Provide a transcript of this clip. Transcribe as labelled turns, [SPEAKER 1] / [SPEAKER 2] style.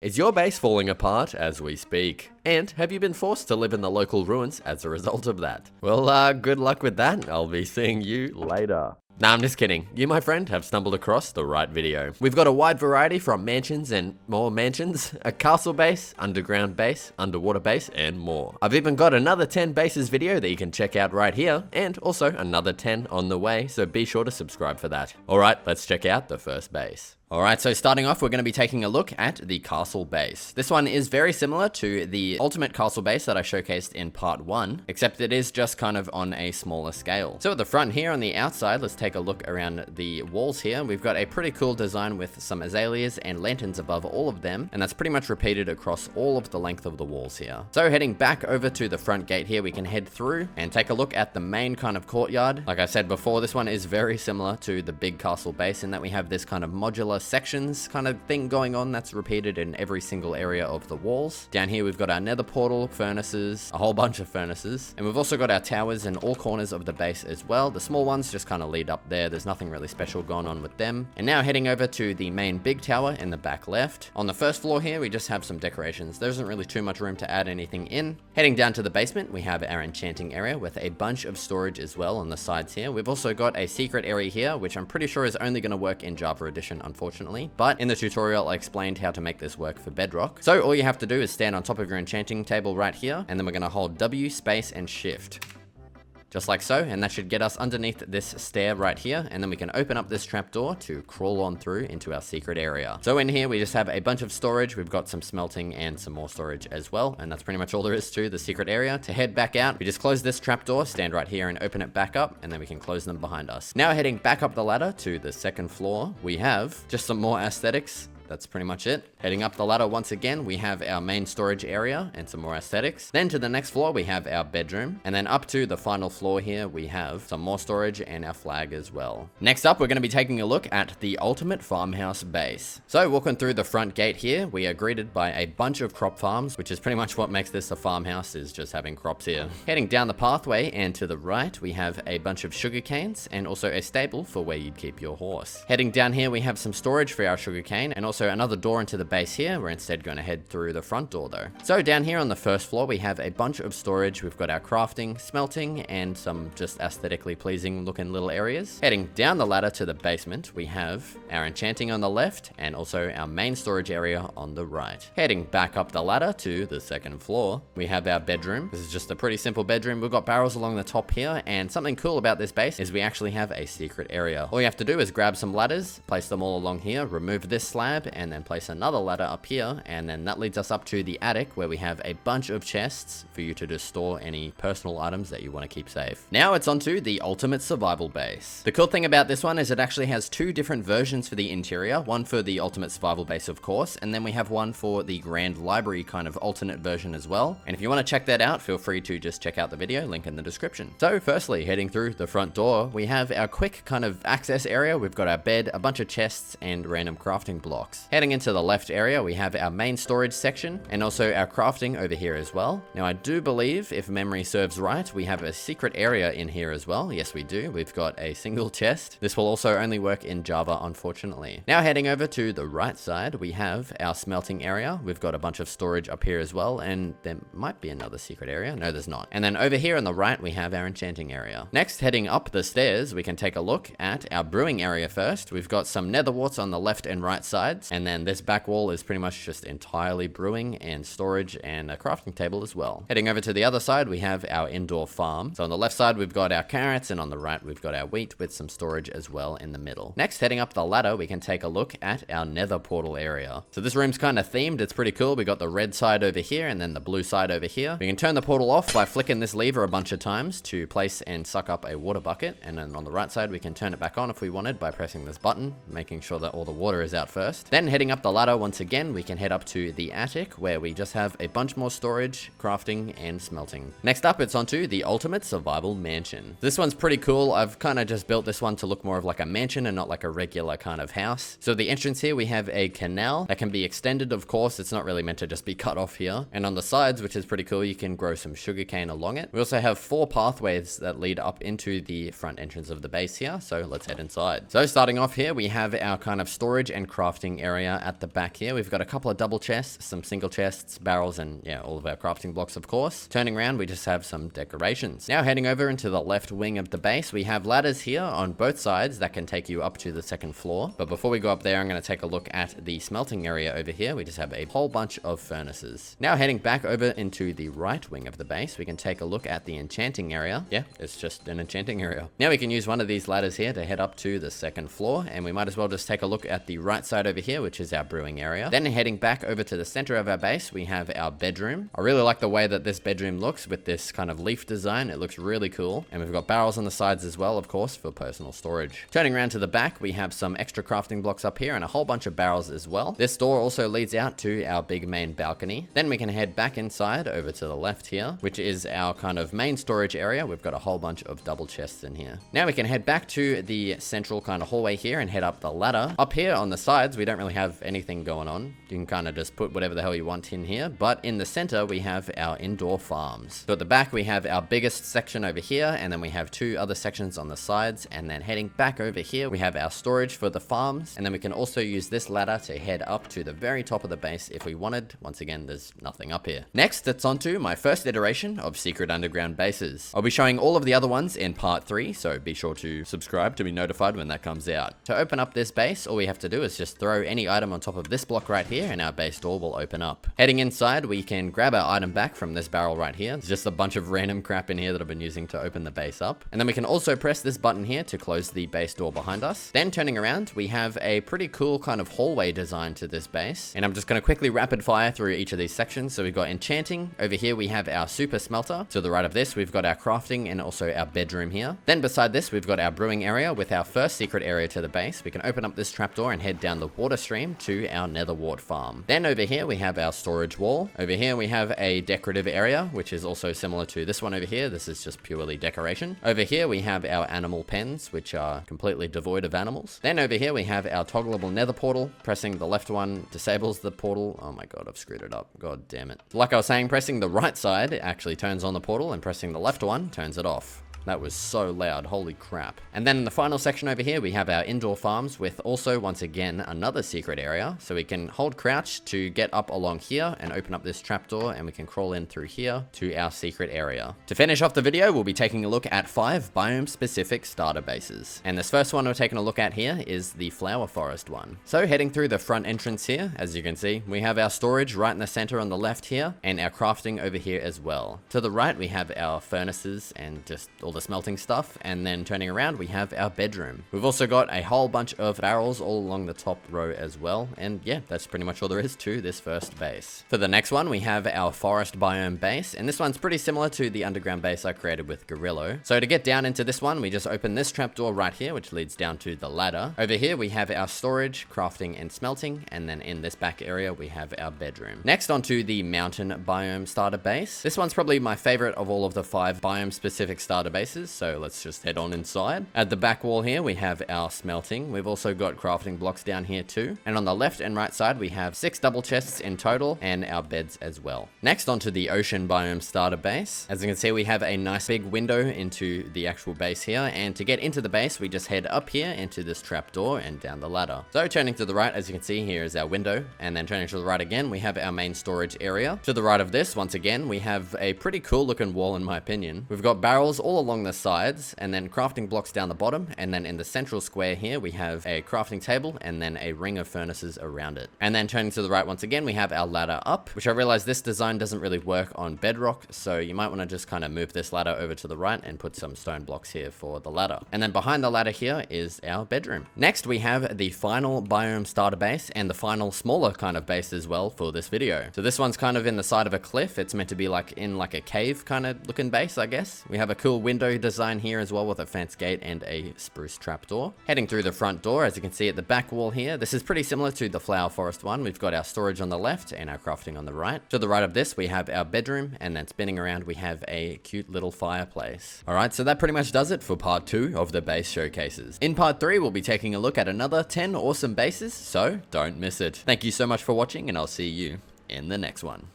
[SPEAKER 1] Is your base falling apart as we speak? And have you been forced to live in the local ruins as a result of that? Well, good luck with that. I'll be seeing you later. Nah, I'm just kidding. You, my friend, have stumbled across the right video. We've got a wide variety from mansions and more mansions, a castle base, underground base, underwater base, and more. I've even got another 10 bases video that you can check out right here, and also another 10 on the way, so be sure to subscribe for that. Alright, let's check out the first base. Alright, so starting off, we're going to be taking a look at the castle base. This one is very similar to the ultimate castle base that I showcased in part 1, except it is just kind of on a smaller scale. So at the front here on the outside, let's take a look around the walls here. We've got a pretty cool design with some azaleas and lanterns above all of them, and that's pretty much repeated across all of the length of the walls here. So heading back over to the front gate here, we can head through and take a look at the main kind of courtyard. Like I said before, this one is very similar to the big castle base in that we have this kind of modular sections kind of thing going on that's repeated in every single area of the walls. Down here we've got our nether portal, furnaces, a whole bunch of furnaces, and we've also got our towers in all corners of the base as well. The small ones just kind of lead up there. There's nothing really special going on with them. And now heading over to the main big tower in the back left. On the first floor here we just have some decorations. There isn't really too much room to add anything in. Heading down to the basement we have our enchanting area with a bunch of storage as well on the sides here. We've also got a secret area here which I'm pretty sure is only going to work in Java Edition, unfortunately. But in the tutorial, I explained how to make this work for Bedrock. So all you have to do is stand on top of your enchanting table right here, and then we're going to hold W, space, and shift. Just like so, and that should get us underneath this stair right here, and then we can open up this trapdoor to crawl on through into our secret area. So in here, we just have a bunch of storage. We've got some smelting and some more storage as well, and that's pretty much all there is to the secret area. To head back out, we just close this trapdoor, stand right here and open it back up, and then we can close them behind us. Now heading back up the ladder to the second floor, we have just some more aesthetics. That's pretty much it. Heading up the ladder once again, we have our main storage area and some more aesthetics. Then to the next floor, we have our bedroom. And then up to the final floor here, we have some more storage and our flag as well. Next up, we're going to be taking a look at the ultimate farmhouse base. So walking through the front gate here, we are greeted by a bunch of crop farms, which is pretty much what makes this a farmhouse, is just having crops here. Heading down the pathway and to the right, we have a bunch of sugar canes and also a stable for where you'd keep your horse. Heading down here, we have some storage for our sugar cane and also another door into the base here. We're instead going to head through the front door though. So down here on the first floor, we have a bunch of storage. We've got our crafting, smelting, and some just aesthetically pleasing looking little areas. Heading down the ladder to the basement, we have our enchanting on the left and also our main storage area on the right. Heading back up the ladder to the second floor, we have our bedroom. This is just a pretty simple bedroom. We've got barrels along the top here, and something cool about this base is we actually have a secret area. All you have to do is grab some ladders, place them all along here, remove this slab, and then place another ladder up here, and then that leads us up to the attic where we have a bunch of chests for you to just store any personal items that you want to keep safe. Now it's onto the ultimate survival base. The cool thing about this one is it actually has two different versions for the interior, one for the ultimate survival base of course, and then we have one for the grand library kind of alternate version as well. And if you want to check that out, feel free to just check out the video, link in the description. So firstly, heading through the front door, we have our quick kind of access area. We've got our bed, a bunch of chests, and random crafting blocks. Heading into the left area, we have our main storage section and also our crafting over here as well. Now I do believe, if memory serves right, we have a secret area in here as well. Yes, we do. We've got a single chest. This will also only work in Java, unfortunately. Now heading over to the right side, we have our smelting area. We've got a bunch of storage up here as well, and there might be another secret area. No, there's not. And then over here on the right, we have our enchanting area. Next, heading up the stairs, we can take a look at our brewing area first. We've got some nether warts on the left and right sides, and then this back wall is pretty much just entirely brewing and storage and a crafting table as well. Heading over to the other side, we have our indoor farm. So on the left side, we've got our carrots, and on the right, we've got our wheat with some storage as well in the middle. Next, heading up the ladder, we can take a look at our nether portal area. So this room's kind of themed. It's pretty cool. We got the red side over here and then the blue side over here. We can turn the portal off by flicking this lever a bunch of times to place and suck up a water bucket. And then on the right side, we can turn it back on if we wanted by pressing this button, making sure that all the water is out first. Then heading up the ladder once again, we can head up to the attic where we just have a bunch more storage, crafting, and smelting. Next up, it's onto the ultimate survival mansion. This one's pretty cool. I've kind of just built this one to look more of like a mansion and not like a regular kind of house. So the entrance here, we have a canal that can be extended, of course. It's not really meant to just be cut off here. And on the sides, which is pretty cool, you can grow some sugarcane along it. We also have 4 pathways that lead up into the front entrance of the base here. So let's head inside. So starting off here, we have our kind of storage and crafting crafting area at the back here. We've got a couple of double chests, some single chests, barrels, and yeah, all of our crafting blocks, of course. Turning around, we just have some decorations. Now heading over into the left wing of the base, we have ladders here on both sides that can take you up to the second floor. But before we go up there, I'm going to take a look at the smelting area over here. We just have a whole bunch of furnaces. Now heading back over into the right wing of the base, we can take a look at the enchanting area. Yeah, it's just an enchanting area. Now we can use one of these ladders here to head up to the second floor, and we might as well just take a look at the right side over here, which is our brewing area. Then heading back over to the center of our base, we have our bedroom. I really like the way that this bedroom looks with this kind of leaf design. It looks really cool. And we've got barrels on the sides as well, of course, for personal storage. Turning around to the back, we have some extra crafting blocks up here and a whole bunch of barrels as well. This door also leads out to our big main balcony. Then we can head back inside over to the left here, which is our kind of main storage area. We've got a whole bunch of double chests in here. Now we can head back to the central kind of hallway here and head up the ladder. Up here on the sides, we don't really have anything going on. You can kind of just put whatever the hell you want in here, but in the center, we have our indoor farms. So at the back, we have our biggest section over here, and then we have two other sections on the sides, and then heading back over here, we have our storage for the farms, and then we can also use this ladder to head up to the very top of the base if we wanted. Once again, there's nothing up here. Next, it's on to my first iteration of secret underground bases. I'll be showing all of the other ones in part 3, so be sure to subscribe to be notified when that comes out. To open up this base, all we have to do is just throw any item on top of this block right here, and our base door will open up. Heading inside, we can grab our item back from this barrel right here. It's just a bunch of random crap in here that I've been using to open the base up. And then we can also press this button here to close the base door behind us. Then turning around, we have a pretty cool kind of hallway design to this base. And I'm just going to quickly rapid fire through each of these sections. So we've got enchanting. Over here, we have our super smelter. To the right of this, we've got our crafting and also our bedroom here. Then beside this, we've got our brewing area with our first secret area to the base. We can open up this trapdoor and head down the water stream to our nether wart farm. Then over here, we have our storage wall. Over here, we have a decorative area, which is also similar to this one over here. This is just purely decoration. Over here, we have our animal pens, which are completely devoid of animals. Then over here, we have our toggleable nether portal. Pressing the left one disables the portal. Oh my god, I've screwed it up. God damn it. Like I was saying, pressing the right side actually turns on the portal, and pressing the left one turns it off. That was so loud, holy crap. And then in the final section over here, we have our indoor farms with also, once again, another secret area. So we can hold crouch to get up along here and open up this trapdoor, and we can crawl in through here to our secret area. To finish off the video, we'll be taking a look at 5 biome-specific starter bases. And this first one we're taking a look at here is the flower forest one. So heading through the front entrance here, as you can see, we have our storage right in the center on the left here, and our crafting over here as well. To the right, we have our furnaces and just all the smelting stuff, and then turning around we have our bedroom. We've also got a whole bunch of barrels all along the top row as well, and yeah, that's pretty much all there is to this first base. For the next one, we have our forest biome base, and this one's pretty similar to the underground base I created with Gorillo. So to get down into this one, we just open this trapdoor right here, which leads down to the ladder. Over here we have our storage, crafting, and smelting, and then in this back area we have our bedroom. Next, onto the mountain biome starter base. This one's probably my favorite of all of the 5 biome specific starter bases, so let's just head on inside. At the back wall here, we have our smelting. We've also got crafting blocks down here too. And on the left and right side, we have 6 double chests in total and our beds as well. Next, onto the ocean biome starter base. As you can see, we have a nice big window into the actual base here. And to get into the base, we just head up here into this trapdoor and down the ladder. So turning to the right, as you can see, here is our window. And then turning to the right again, we have our main storage area. To the right of this, once again, we have a pretty cool looking wall in my opinion. We've got barrels all along the sides, and then crafting blocks down the bottom, and then in the central square here we have a crafting table and then a ring of furnaces around it. And then turning to the right once again, we have our ladder up, which I realize this design doesn't really work on bedrock, so you might want to just kind of move this ladder over to the right and put some stone blocks here for the ladder. And then behind the ladder here is our bedroom. Next, we have the final biome starter base and the final smaller kind of base as well for this video. So this one's kind of in the side of a cliff. It's meant to be like in like a cave kind of looking base, I guess. We have a cool window design here as well with a fence gate and a spruce trapdoor. Heading through the front door, as you can see at the back wall here, this is pretty similar to the flower forest one. We've got our storage on the left and our crafting on the right. To the right of this, we have our bedroom, and then spinning around, we have a cute little fireplace. Alright, so that pretty much does it for part 2 of the base showcases. In part 3, we'll be taking a look at another 10 awesome bases, so don't miss it. Thank you so much for watching, and I'll see you in the next one.